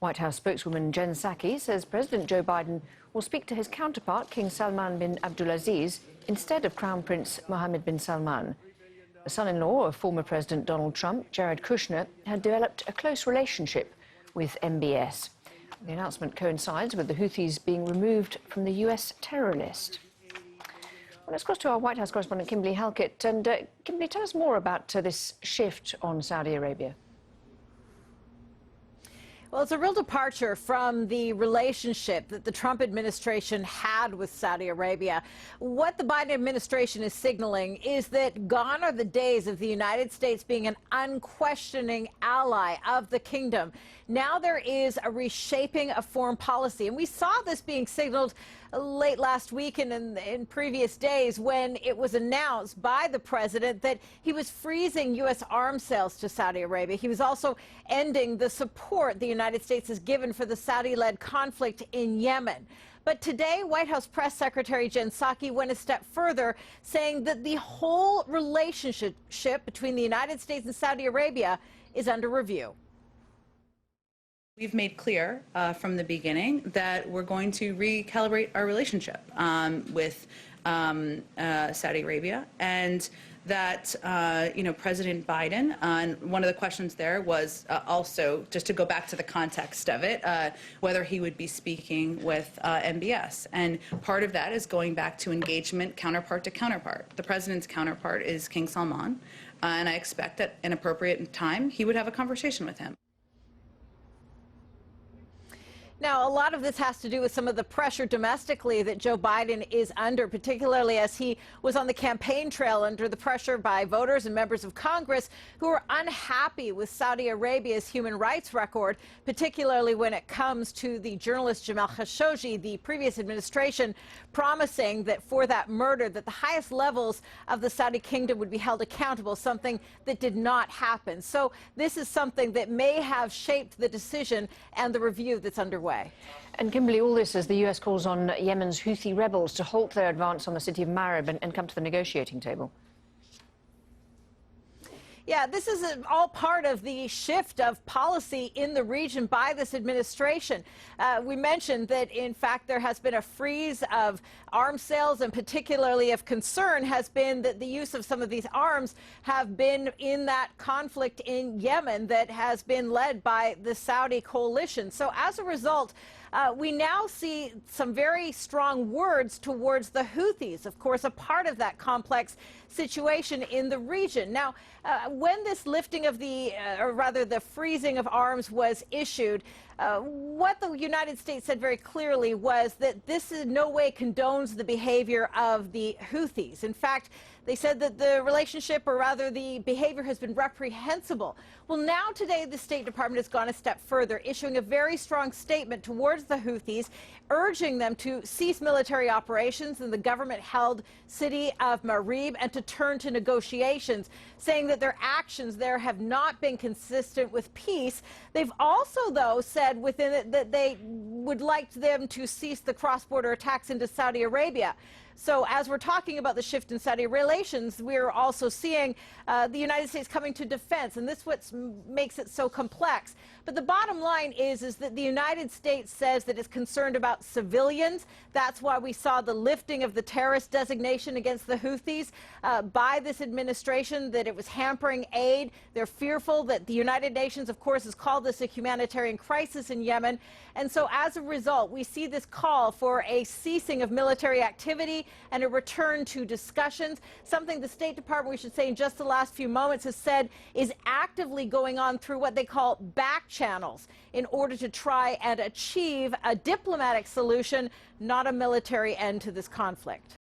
White House spokeswoman Jen Psaki says President Joe Biden will speak to his counterpart, King Salman bin Abdulaziz, instead of Crown Prince Mohammed bin Salman. The son-in-law of former President Donald Trump, Jared Kushner, had developed a close relationship with MBS. The announcement coincides with the Houthis being removed from the US terror list. Well, let's cross to our White House correspondent, Kimberly Halkett. And Kimberly, tell us more about this shift on Saudi Arabia. Well, it's a real departure from the relationship that the Trump administration had with Saudi Arabia. What the Biden administration is signaling is that gone are the days of the United States being an unquestioning ally of the kingdom. Now there is a reshaping of foreign policy, and we saw this being signaled late last week and in previous days when it was announced by the president that he was freezing U.S. arms sales to Saudi Arabia. He was also ending the support the United States has given for the Saudi-led conflict in Yemen. But today, White House Press Secretary Jen Psaki went a step further, saying that the whole relationship between the United States and Saudi Arabia is under review. We've made clear from the beginning that we're going to recalibrate our relationship with Saudi Arabia, and that President Biden, and one of the questions there was also, just to go back to the context of it, whether he would be speaking with MBS. And part of that is going back to engagement counterpart to counterpart. The president's counterpart is King Salman, and I expect that in appropriate time he would have a conversation with him. Now, a lot of this has to do with some of the pressure domestically that Joe Biden is under, particularly as he was on the campaign trail under the pressure by voters and members of Congress who are unhappy with Saudi Arabia's human rights record, particularly when it comes to the journalist Jamal Khashoggi, the previous administration promising that for that murder that the highest levels of the Saudi kingdom would be held accountable, something that did not happen. So this is something that may have shaped the decision and the review that's underway. And Kimberly, all this as the US calls on Yemen's Houthi rebels to halt their advance on the city of Marib and come to the negotiating table. Yeah, this is all part of the shift of policy in the region by this administration. We mentioned that, in fact, there has been a freeze of arms sales, and particularly of concern has been that the use of some of these arms have been in that conflict in Yemen that has been led by the Saudi coalition. So as a result, we now see some very strong words towards the Houthis, of course, a part of that complex situation in the region. Now, when this lifting of or rather the freezing of arms was issued, what the United States said very clearly was that this in no way condones the behavior of the Houthis. In fact, they said that the relationship, or rather the behavior, has been reprehensible. Well, now today the State Department has gone a step further, issuing a very strong statement towards the Houthis, urging them to cease military operations in the government-held city of Marib and to turn to negotiations, saying that their actions there have not been consistent with peace. They've also, though, said within it that they would like them to cease the cross-border attacks into Saudi Arabia. So as we're talking about the shift in Saudi relations, we're also seeing the United States coming to defense, and this is what makes it so complex. But the bottom line is that the United States says that it's concerned about civilians. That's why we saw the lifting of the terrorist designation against the Houthis by this administration, that it was hampering aid. They're fearful that the United Nations, of course, has called this a humanitarian crisis in Yemen. And so as a result, we see this call for a ceasing of military activity and a return to discussions, something the State Department, we should say, in just the last few moments has said is actively going on through what they call back channels in order to try and achieve a diplomatic solution, not a military end to this conflict.